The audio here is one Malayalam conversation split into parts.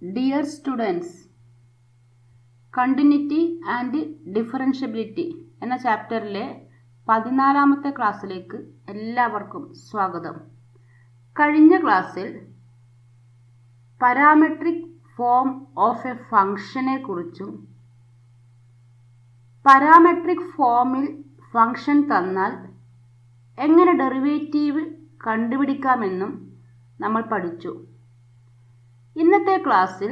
Dear students, continuity and differentiability എന്ന ചാപ്റ്ററിലെ 14ാമത്തെ ക്ലാസ്സിലേക്ക് എല്ലാവർക്കും സ്വാഗതം. കഴിഞ്ഞ ക്ലാസ്സിൽ പാരാമെട്രിക് ഫോം ഓഫ് എ ഫംഗ്ഷനെ കുറിച്ചും പാരാമെട്രിക് ഫോമിൽ ഫംഗ്ഷൻ തന്നാൽ എങ്ങനെ ഡെറിവേറ്റീവ് കണ്ടുപിടിക്കാമെന്നും നമ്മൾ പഠിച്ചു. ഇന്നത്തെ ക്ലാസ്സിൽ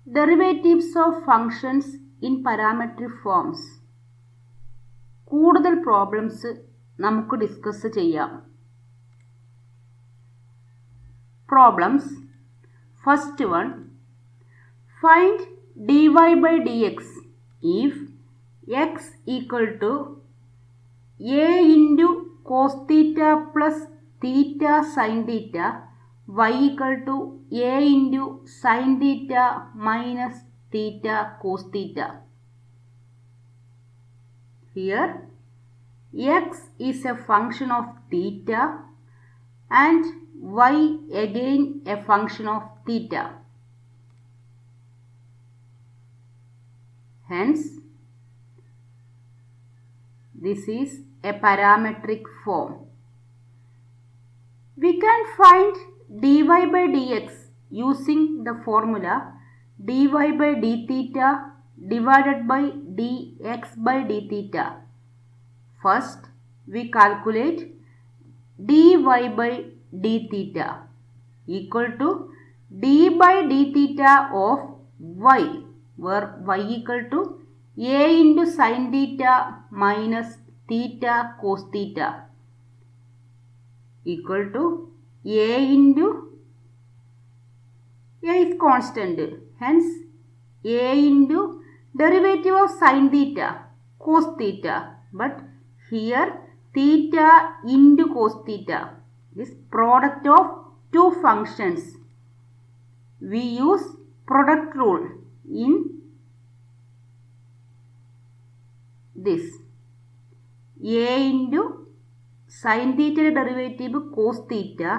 derivatives of functions in parametric forms കൂടുതൽ പ്രോബ്ലംസ് നമുക്ക് ഡിസ്കസ് ചെയ്യാം. Problems. First one, find dy by dx if x equal to a into cos theta plus theta sin theta, y equal to a into sin theta minus theta cos theta. Here x is a function of theta and y again a function of theta. Hence, this is a parametric form. We can find dy by dx using the formula dy by d theta divided by dx by d theta. First, we calculate dy by d theta equal to d by d theta of y, where y equal to a into sin theta minus theta cos theta equal to a into a is constant, hence a into derivative of sin theta cos theta, but here theta into cos theta is product of two functions. We use product rule in this. A into sin theta derivative cos theta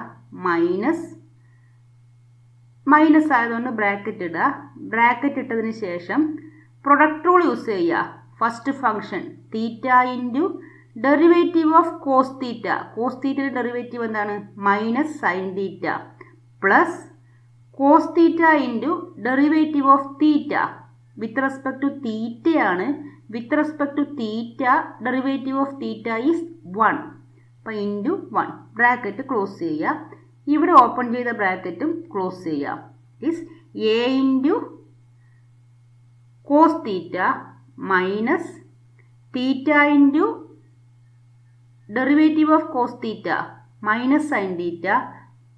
minus ആയതുകൊണ്ട് ബ്രാക്കറ്റ് ഇടുക. ബ്രാക്കറ്റ് ഇട്ടതിന് ശേഷം പ്രൊഡക്റ്റ് റൂൾ യൂസ് ചെയ്യുക. First function theta into derivative of cos theta. Cos തീറ്റയുടെ ഡെറിവേറ്റീവ് എന്താണ്? Minus sine theta plus cos theta into derivative of theta. With respect to തീറ്റയാണ്. With respect to theta derivative of theta is 1. അപ്പം ഇൻറ്റു 1 ബ്രാക്കറ്റ് ക്ലോസ് ചെയ്യുക. ഇവിടെ ഓപ്പൺ ചെയ്ത ബ്രാക്കറ്റും ക്ലോസ് ചെയ്യുക. Is A into cos theta minus theta into derivative of cos theta minus sine theta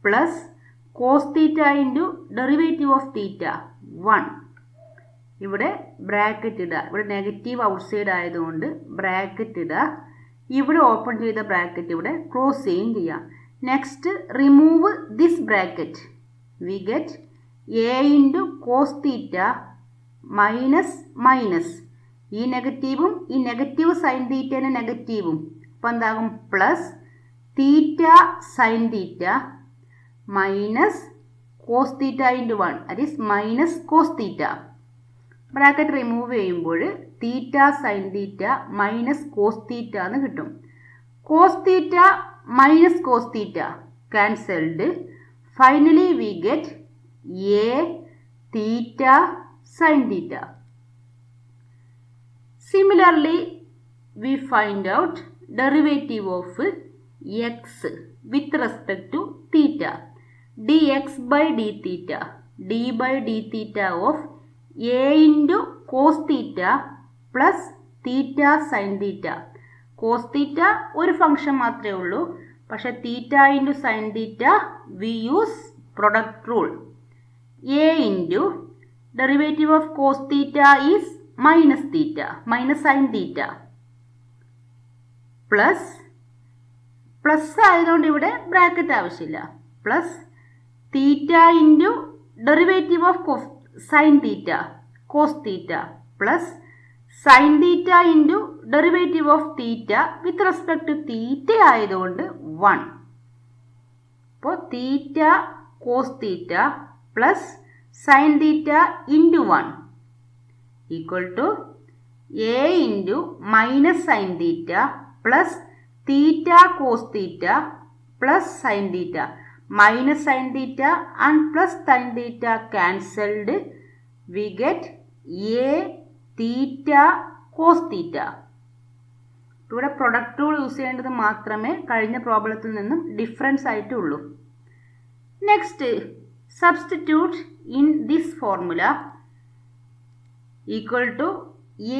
plus cos theta into derivative of theta 1. ഇവിടെ ബ്രാക്കറ്റ് ഇടുക. ഇവിടെ നെഗറ്റീവ് ഔട്ട്സൈഡ് ആയതുകൊണ്ട് ബ്രാക്കറ്റ് ഇടുക. ഇവിടെ ഓപ്പൺ ചെയ്ത ബ്രാക്കറ്റ് ഇവിടെ ക്ലോസ് ചെയ്യുകയും ചെയ്യാം. Next remove this bracket. We get a into cos theta minus minus ഈ നെഗറ്റീവും ഈ നെഗറ്റീവ് സൈൻ തീറ്റേനെ നെഗറ്റീവും അപ്പം എന്താകും? Plus theta sine theta minus cos theta into 1 that is minus cos theta. Bracket remove ചെയ്യുമ്പോൾ theta sine theta minus cos theta എന്ന് കിട്ടും. Cos theta minus cos theta cancelled. Finally we get a theta sine theta. Similarly we find out derivative of X with respect to theta. dx by d theta, d by d theta of a into cos theta plus theta sin theta. cos theta ഒരു ഫംഗ്ഷൻ മാത്രമേ ഉള്ളൂ. പക്ഷെ theta into sine theta we use product rule. A into derivative of cos theta is minus theta minus sine theta plus ആയതുകൊണ്ട് ഇവിടെ ബ്രാക്കറ്റ് ആവശ്യമില്ല. Plus theta into derivative of sine theta cos theta plus sine theta into derivative of theta with respect to theta ആയതുകൊണ്ട് 1. അപ്പോൾ തീറ്റ cos theta plus sin theta into 1 equal to a into minus sin theta plus theta cos theta plus sin theta. Minus sin theta and plus sin theta cancelled. We get a theta cos theta. ഇവിടെ പ്രൊഡക്റ്റ് റൂൾ യൂസ് ചെയ്യേണ്ടത് മാത്രമേ കഴിഞ്ഞ പ്രോബ്ലത്തിൽ നിന്നും ഡിഫറൻസ് ആയിട്ടുള്ളൂ. Next, substitute in this formula equal to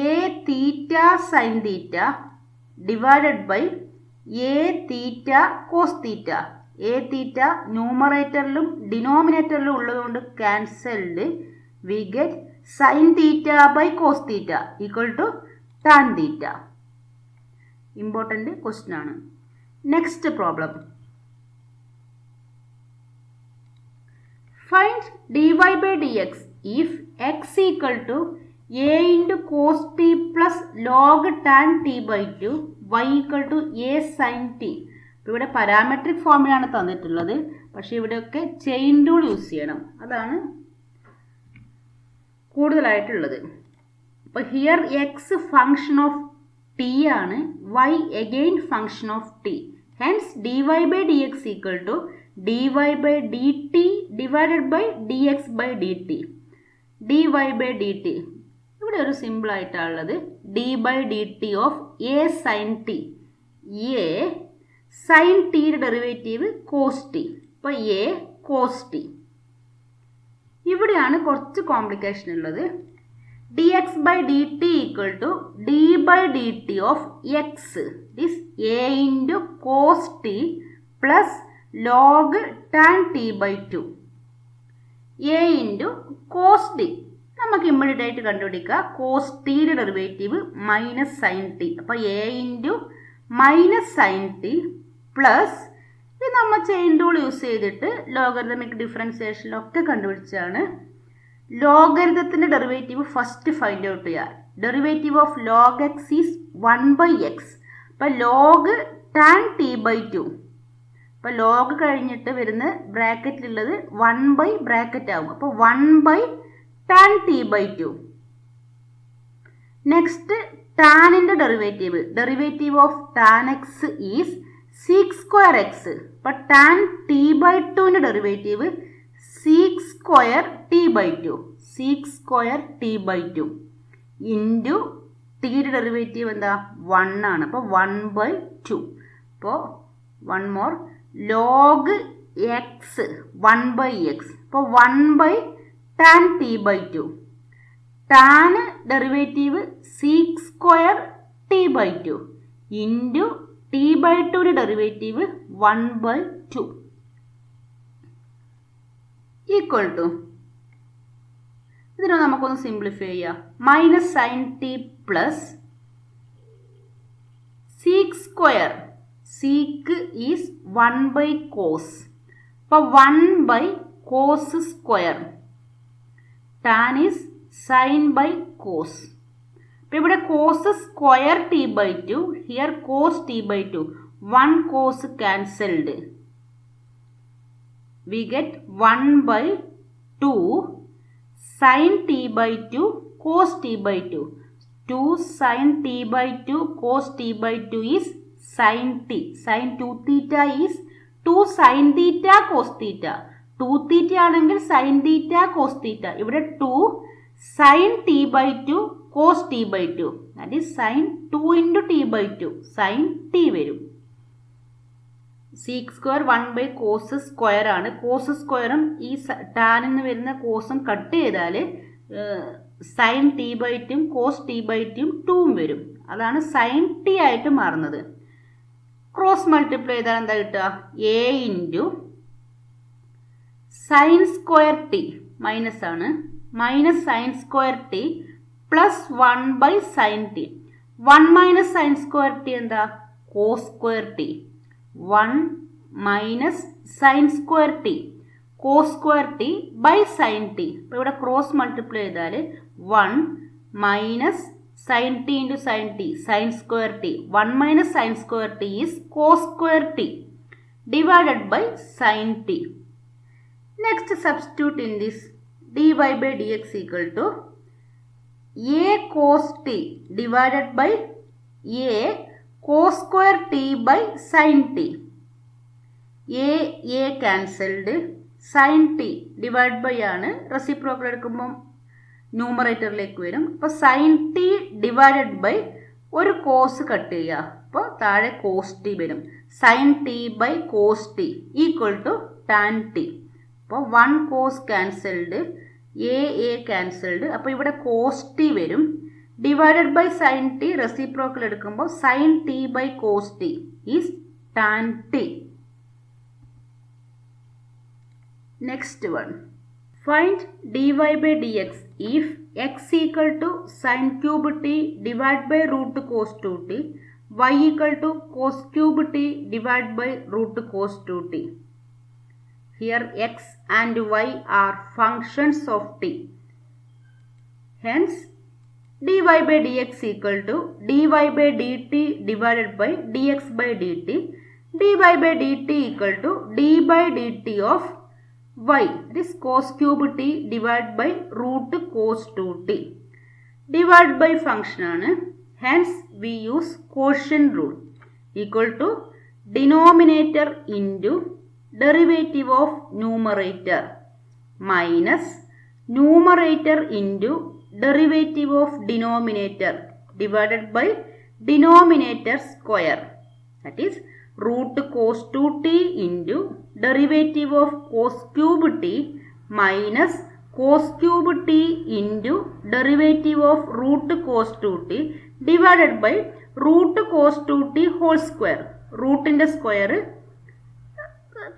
a theta sine theta divided by a theta cos theta. A theta ന്യൂമറേറ്ററിലും ഡിനോമിനേറ്ററിലും ഉള്ളതുകൊണ്ട് cancelled. We get sine theta by cos theta equal to tan theta. Important question ആണ്. Next problem, find dy by dx if x equal to a into cos t plus log tan t by 2 y equal to a sin t. ഇവിടെ പാരാമെട്രിക് ഫോമിലാണ് തന്നിട്ടുള്ളത്, പക്ഷേ ഇവിടെയൊക്കെ ചെയിൻ റൂൾ യൂസ് ചെയ്യണം, അതാണ് കൂടുതലായിട്ടുള്ളത്. അപ്പോൾ here X function of T ആണ്, y again function of t. Hence dy by dx equal to dy by dt divided by dx by dt. dy by dt ഇവിടെ ഒരു simple ആയിട്ടാണുള്ളത്. d by dt of a sin t. a sin t യുടെ ഡെറിവേറ്റീവ് cos t. അപ്പോൾ a cos t. ഇവിടെയാണ് കുറച്ച് കോംപ്ലിക്കേഷൻ ഉള്ളത്. dx by dt equal to d by dt of x. This a into cos t plus log tan t by 2. a into cos t. നമുക്ക് ഇമ്മീഡിയറ്റ് ആയിട്ട് കണ്ടുപിടിക്കുക. cos t യുടെ ഡെറിവേറ്റീവ് മൈനസ് സൈൻ ടി. അപ്പോൾ a into minus sine t plus ഇത് നമ്മൾ ചെയിൻ റൂൾ യൂസ് ചെയ്തിട്ട് ലോഗരിതമിക് ഡിഫറൻസിയേഷനിലൊക്കെ കണ്ടുപിടിച്ചാണ്. ലോഗരിതത്തിൻ്റെ ഡെറിവേറ്റീവ് ഫസ്റ്റ് ഫൈൻഡ് ഔട്ട് ചെയ്യുക. Derivative of log x is 1/x. അപ്പോൾ ലോഗ് ടാൻ ടി ബൈ 2. അപ്പോൾ ലോഗ് കഴിഞ്ഞിട്ട് വരുന്ന ബ്രാക്കറ്റിലുള്ളത് 1 ബ്രാക്കറ്റ് ആവും. അപ്പോൾ 1 ടാൻ ടി ബൈ 2. നെക്സ്റ്റ് ടാനിൻ്റെ derivative of tan x is sec square x. അപ്പോൾ ടാൻ ടി ബൈ 2ൻ്റെ derivative sec square t by 2. Sec square t by 2 into ടിയുടെ ഡെറിവേറ്റീവ് എന്താ 1 ആണ്. അപ്പോൾ 1/2. അപ്പോൾ 1 മോർ ലോഗ് എക്സ് 1/x. അപ്പോൾ 1 tan t by 2. Tan derivative sec square t by 2 into t by 2യുടെ ഡെറിവേറ്റീവ് 1/2 ഈക്വൽ ടു, ഇതിനെ നമുക്കൊന്ന് സിംപ്ലിഫൈ ചെയ്യാം. Minus sine t plus sec square. Sec is 1/cos. അപ്പോൾ 1/cos square. Tan is sine by cos. അപ്പോൾ ഇവിടെ cos square t by 2, here cos T by 2. 1 cos cancelled. We get 1/2 sin t by 2 cos t by 2. 2 sin t by 2 cos t by 2 is sin t. Sin 2 theta is 2 sin theta cos theta. 2 theta ആണെങ്കിൽ sin theta cos theta. ഇവിടെ 2 sin t by 2 cos t by 2. That is sin 2 into t by 2. Sin t വരും. സീക്ക് സ്ക്വയർ 1/cos സ്ക്വയർ ആണ്. കോസ് സ്ക്വയറും ഈ ടാനിൽ നിന്ന് വരുന്ന കോസും കട്ട് ചെയ്താൽ sine T by 2 cos T by 2 2 വരും. അതാണ് സൈൻ ടി ആയിട്ട് മാറുന്നത്. ക്രോസ് മൾട്ടിപ്ലൈ ചെയ്താൽ എന്താ കിട്ടുക? A into sine square T minus ആണ്, minus sine square t plus 1/sin t. 1 minus sine square t എന്താ? Cos square t. 1 minus sine square T cos square t by sine t. അപ്പോൾ ഇവിടെ ക്രോസ് മൾട്ടിപ്ലൈ ചെയ്താൽ 1 minus sine t into sine t sine square t. 1 minus sine square t is cos square t divided by sine t. Next, substitute in this dy by dx equal to a cos t divided by a cos square t by sin t. A cancelled, sin t divided by ആണ് റെസിപ്രോക്കൽ എടുക്കുമ്പോൾ ന്യൂമറേറ്ററിലേക്ക് വരും. അപ്പോൾ sin t ഡിവൈഡഡ് ബൈ ഒരു കോസ് കട്ട് ചെയ്യുക. അപ്പോൾ താഴെ കോസ് ടി വരും. sin t by cos T equal to tan T. അപ്പോൾ 1 കോസ് ക്യാൻസൽഡ്, എ ക്യാൻസൽഡ്. അപ്പോൾ ഇവിടെ കോസ് ടി വരും. Divided by sin t reciprocal എടുക്കുമ്പോൾ sin t by cos T is tan T. Next one. Find dy by dx if x equal to sin cube t divided by root cos 2t, y equal to cos cube t divided by root cos 2t. Here x and y are functions of t. Hence, dy by dx equal to dy by dt divided by dx by dt. dy by dt equal to d by dt of y, that is cos cube t divided by root cos 2t. Divided by function ആണ്. Hence we use quotient rule equal to denominator into derivative of numerator minus numerator into derivative of denominator divided by denominator square, that is root cos 2t into derivative of cos cube t minus cos cube t into derivative of root cos 2t divided by root cos 2t whole square. റൂട്ടിൻ്റെ സ്ക്വയർ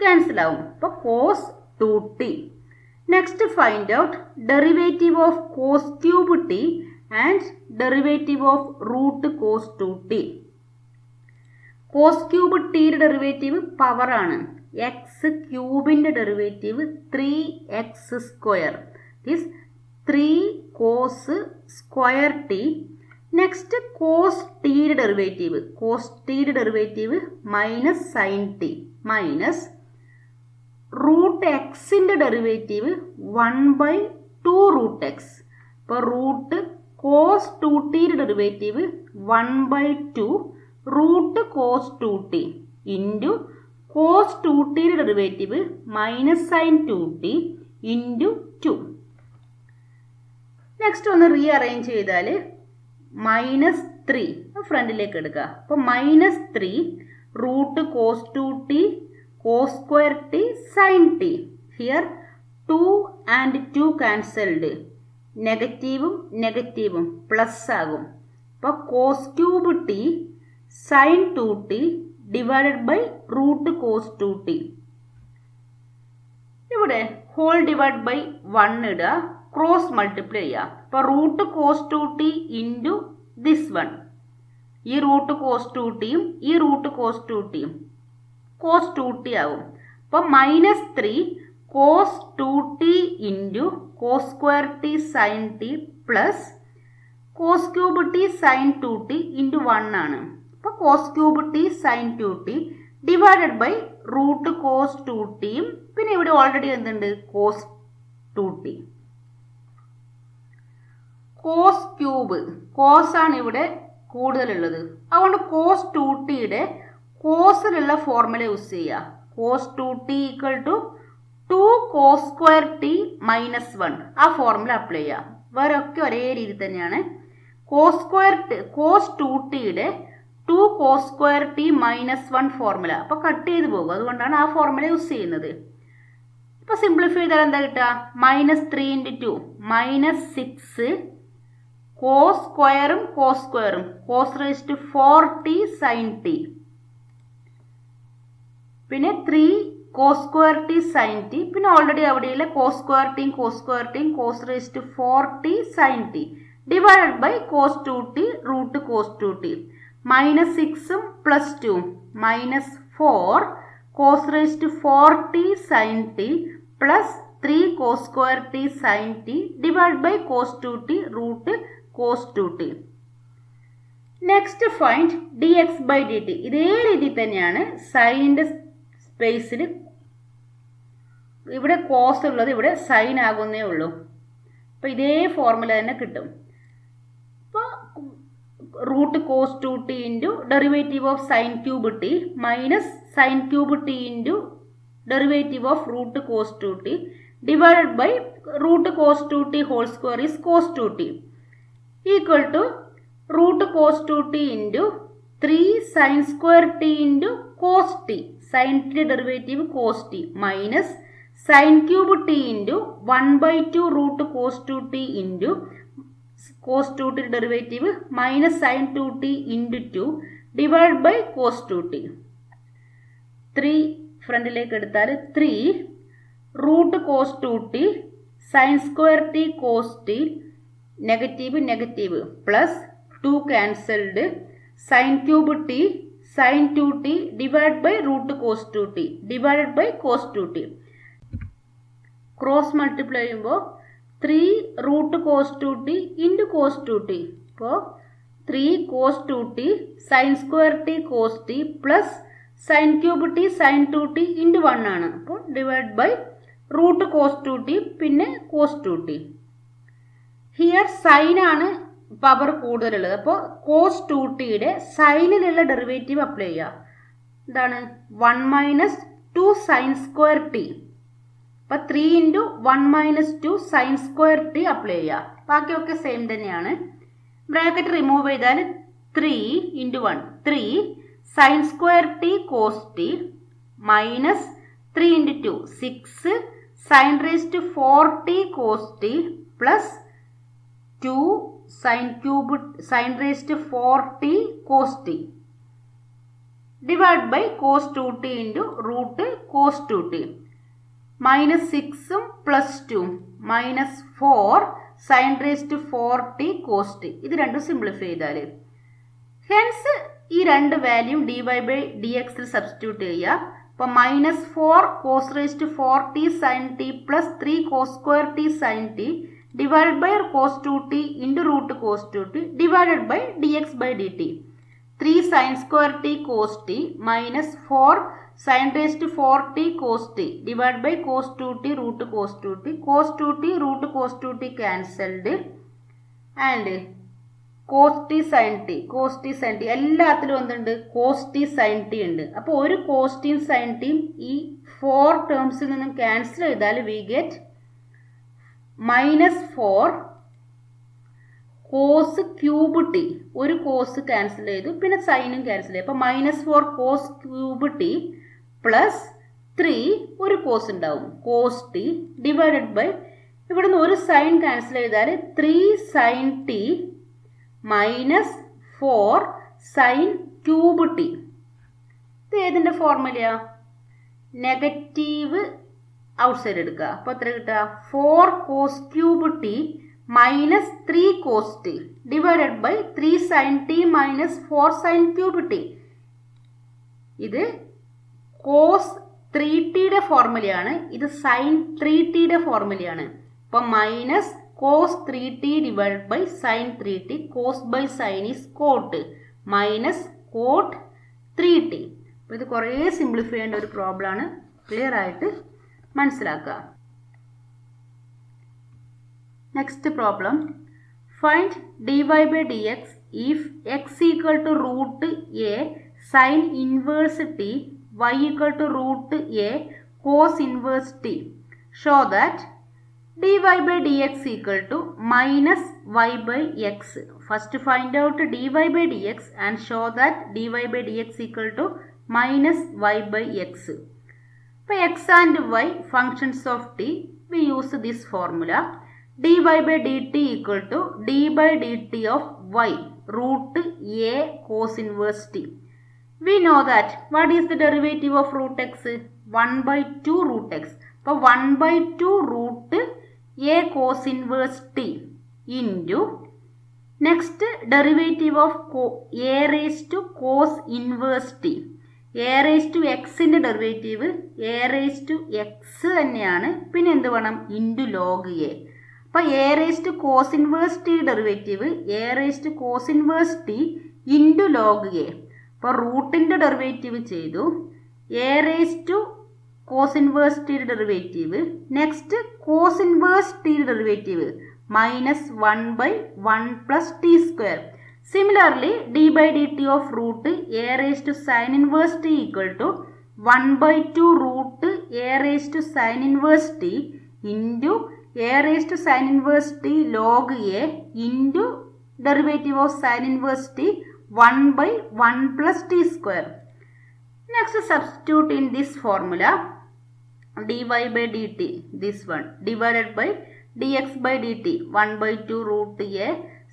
ക്യാൻസൽ ആവും. അപ്പോൾ cos 2t. Next find out derivative of cos cube t and derivative of root cos 2t. cos cube ടിയുടെ ഡെറിവേറ്റീവ് പവറാണ്. എക്സ് ക്യൂബിൻ്റെ derivative 3x square is 3 cos square t. Next cos ടിയുടെ derivative minus sine T minus root എക്സിൻ്റെ ഡെറിവേറ്റീവ് 1/2 റൂട്ട് എക്സ്. അപ്പോൾ റൂട്ട് കോസ് 2ടിയുടെ derivative 1/2 root cos 2t into cos 2ടിയുടെ derivative minus sine 2t into 2. Next ഒന്ന് റീഅറേഞ്ച് ചെയ്താൽ -3 ഫ്രണ്ടിലേക്ക് എടുക്കുക. അപ്പോൾ -3 root cos 2t cos square T sine T. Here 2 and 2 cancelled, നെഗറ്റീവും പ്ലസ് ആകും. അപ്പോൾ cos cube T sine 2t divided by root cos 2t. ഇവിടെ ഹോൾ ഡിവൈഡ് ബൈ 1 ഇടുക, ക്രോസ് മൾട്ടിപ്ലൈ ചെയ്യുക. അപ്പോൾ root cos 2t into this one, ഈ റൂട്ട് കോസ് 2tയും ഈ റൂട്ട് കോസ് 2tയും കോസ് 2t ആവും. അപ്പോൾ -3 cos 2t into cos square T sine t plus cos cube T sine 2t into 1 ആണ്. അപ്പോൾ cos cube T sine 2t divided by root cos 2tയും പിന്നെ ഇവിടെ ഓൾറെഡി എന്തുണ്ട് കോസ് 2t. കോസ് ക്യൂബ് കോസാണ് ഇവിടെ കൂടുതലുള്ളത്, അതുകൊണ്ട് കോസ് 2tയുടെ കോസിലുള്ള ഫോർമുല യൂസ് ചെയ്യുക. Cos 2t equal to 2 cos square T minus 1 ആ ഫോർമുല അപ്ലൈ ചെയ്യുക. വേറെ ഒക്കെ ഒരേ രീതി തന്നെയാണ്. കോസ് 2tയുടെ 2 cos square T minus 1 formula അപ്പോൾ കട്ട് ചെയ്ത് പോകും, അതുകൊണ്ടാണ് ആ ഫോർമുല യൂസ് ചെയ്യുന്നത്. ഇപ്പോൾ സിംപ്ലിഫൈ ചെയ്താൽ എന്താ കിട്ടുക? -3 × 2 -6 കോസ് സ്ക്വയറും cos raised 4t sine t, പിന്നെ 3 cos square T sine t, പിന്നെ ഓൾറെഡി അവിടെയുള്ള കോസ് സ്ക്വയർ ടിയും cos raised 4t sine t divided by cos 2t root cos 2t. -6ഉം +2 -4 cos raised 4t sine t plus 3 cos square T sine t divide by cos 2t root cos 2t. Next find dx by dt. ഇതേ രീതിയിൽ തന്നെയാണ് സൈനിൻ്റെ സ്പേസിൽ ഇവിടെ കോസ് ഉള്ളത് ഇവിടെ സൈൻ ആകുന്നേ ഉള്ളൂ. അപ്പോൾ ഇതേ ഫോർമുല തന്നെ കിട്ടും. അപ്പോൾ root cos 2t into derivative of sine cube T minus sine cube T into derivative of root cos 2t divided by root cos 2t whole square is cos 2t equal to root cos 2t into 3 sin square t into cos t. Sin t derivative cos t minus sin cube t into 1 by 2 root cos 2t into cos 2t derivative minus sin 2t into 2 divided by cos 2t. 3 ഫ്രണ്ടിലേക്ക് എടുത്താൽ 3 root cos 2t sin square t cos t negative negative plus 2 cancelled sin cube t sin 2t divided by root cos 2t divided by cos 2t. Cross multiply ചെയ്യുമ്പോൾ 3 root cos 2t into cos 2t. അപ്പോൾ 3 cos 2t sin square t cos t plus sin cube t sin 2t into 1 ആണ്. അപ്പോൾ divided by root cos 2t പിന്നെ cos 2t. ഹിയർ സൈൻ ആണ് പവർ കൂടുതലുള്ളത്. അപ്പോൾ cos 2tയുടെ സൈനിലുള്ള ഡെറിവേറ്റീവ് അപ്ലൈ ചെയ്യുക. എന്താണ് 1 മൈനസ് 2 സൈൻ സ്ക്വയർ ടി. അപ്പോൾ 3 into 1 minus 2 sine square T apply ചെയ്യുക. ബാക്കിയൊക്കെ സെയിം തന്നെയാണ്. ബ്രാക്കറ്റ് റിമൂവ് ചെയ്താൽ 3 into 1 3 sine square T cos T minus 3 into 2 6 sin raised to 4t cos t plus 2 sin raised to 4t cos t divided by cos 2t into root cos 2t minus 6 plus 2 minus 4 sin raised to 4t cos t. ഇത് രണ്ടും സിംപ്ലിഫൈ ചെയ്താൽ ഹെൻസ് ഈ രണ്ട് value dy by dx substitute ചെയ്യുക. അപ്പോൾ -4 cos raised to 4t sin t plus 3 cos square t sin t divided by cos 2t into root cos 2t divided by dx by dt. 3 sin square t cos t minus 4 sin raised to 4t cos t divided by cos 2t root cos 2t. Cos 2t root cos 2t cancelled and cos t sin t എല്ലാത്തിലും എന്തുണ്ട് cos t sin t ഉണ്ട്. അപ്പോൾ ഒരു cos t sin t ഈ 4 ടേംസിൽ നിന്നും ക്യാൻസൽ ചെയ്താൽ we get -4 cos cube t. ഒരു കോസ് ക്യാൻസൽ ചെയ്തു പിന്നെ സൈനും ക്യാൻസൽ ചെയ്തു. അപ്പോൾ -4 cos ക്യൂബ് t പ്ലസ് 3 ഒരു കോസ് ഉണ്ടാവും cos t ഡിവൈഡഡ് ബൈ ഇവിടുന്ന് ഒരു സൈൻ ക്യാൻസൽ ചെയ്താൽ 3 sin t minus 4 sine cube T. ഇത് ഏതിൻ്റെ ഫോർമുലയാ? നെഗറ്റീവ് ഔട്ട് സൈഡ് എടുക്കുക. അപ്പോൾ എത്ര കിട്ടുക? 4 cos cube T minus 3 cos T divided by 3 sine T minus 4 sine cube T. ഇത് കോസ് 3tയുടെ ഫോർമുലയാണ്. ഇത് സൈൻ 3tയുടെ ഫോർമുലയാണ്. അപ്പം minus cos 3t divided by sin 3t. cos by sin is cot minus cot 3t. അപ്പോൾ ഇത് കുറേ സിംപ്ലിഫൈ ചെയ്യേണ്ട ഒരു പ്രോബ്ലമാണ്. ക്ലിയർ ആയിട്ട് മനസ്സിലാക്കുക. Next problem. Find dy by dx if x equal to root a sin inverse t y equal to root a cos inverse t. Show that dy by dx equal to minus y by x. First find out dy by dx and show that dy by dx equal to minus y by x. For x and y functions of t, we use this formula. dy by dt equal to d by dt of y root a cos inverse t. We know that what is the derivative of root x? 1 by 2 root x. അപ്പോൾ 1 by 2 root a cos inverse t into next derivative of a raised to cos inverse t. a raised to x ന്റെ derivative a raised to x തന്നെയാണ്. പിന്നെ എന്ത് വേണം? Into log a. അപ്പോൾ a raised to cos inverse t derivative a raised to cos inverse t into log a. അപ്പോൾ റൂട്ടിൻ്റെ ഡെറിവേറ്റീവ് ചെയ്തു. a raised to cos inverse ടിയുടെ ഡെറിവേറ്റീവ്. നെക്സ്റ്റ് കോസ് ഇൻവേഴ്സ് ടിയുടെ derivative minus 1/1 plus t square. Similarly d by d t of root a raise to sine inverse t equal to 1/2 root a raise to sine inverse t into a raise to sine inverse t log a into derivative of sine inverse t 1/1 plus t square. Next substitute in this formula dy by dt, this one divided by dx by dt 1/2 root a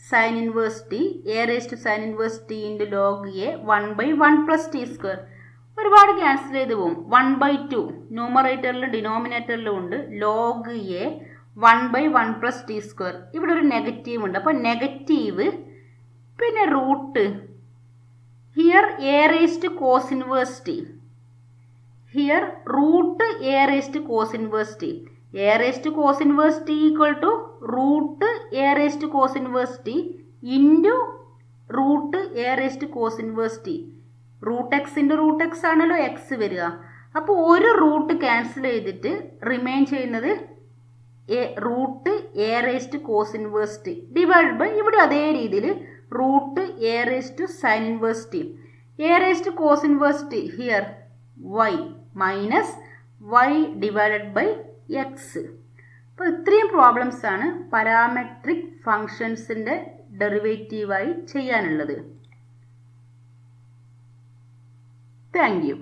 sin inverse t a raised to sin inverse t into log a 1/1 plus t square. ഒരുപാട് ക്യാൻസൽ ചെയ്ത് പോകും. 1/2 ന്യൂമറേറ്ററിലും ഡിനോമിനേറ്ററിലും ഉണ്ട്. Log a 1/1 plus t square. ഇവിടെ ഒരു നെഗറ്റീവ് ഉണ്ട്. അപ്പോൾ നെഗറ്റീവ് പിന്നെ root here a raised cos inverse t, here root a raised cos inverse t. A raised cos inverse t equal to root a raised cos inverse t into root a raised cos inverse t. Root x into root x ആണല്ലോ എക്സ് വരിക. അപ്പോൾ ഒരു റൂട്ട് ക്യാൻസൽ ചെയ്തിട്ട് റിമെയിൻ ചെയ്യുന്നത് root a raised cos inverse t divide by ഇവിടെ അതേ രീതിയിൽ root a raise to sine inverse t. A raise to cos inverse t here y minus y divided by x. അപ്പോൾ ഇത്രയും പ്രോബ്ലംസ് ആണ് പാരാമെട്രിക് ഫങ്ഷൻസിൻ്റെ ഡെറിവേറ്റീവായി ചെയ്യാനുള്ളത്. Thank U.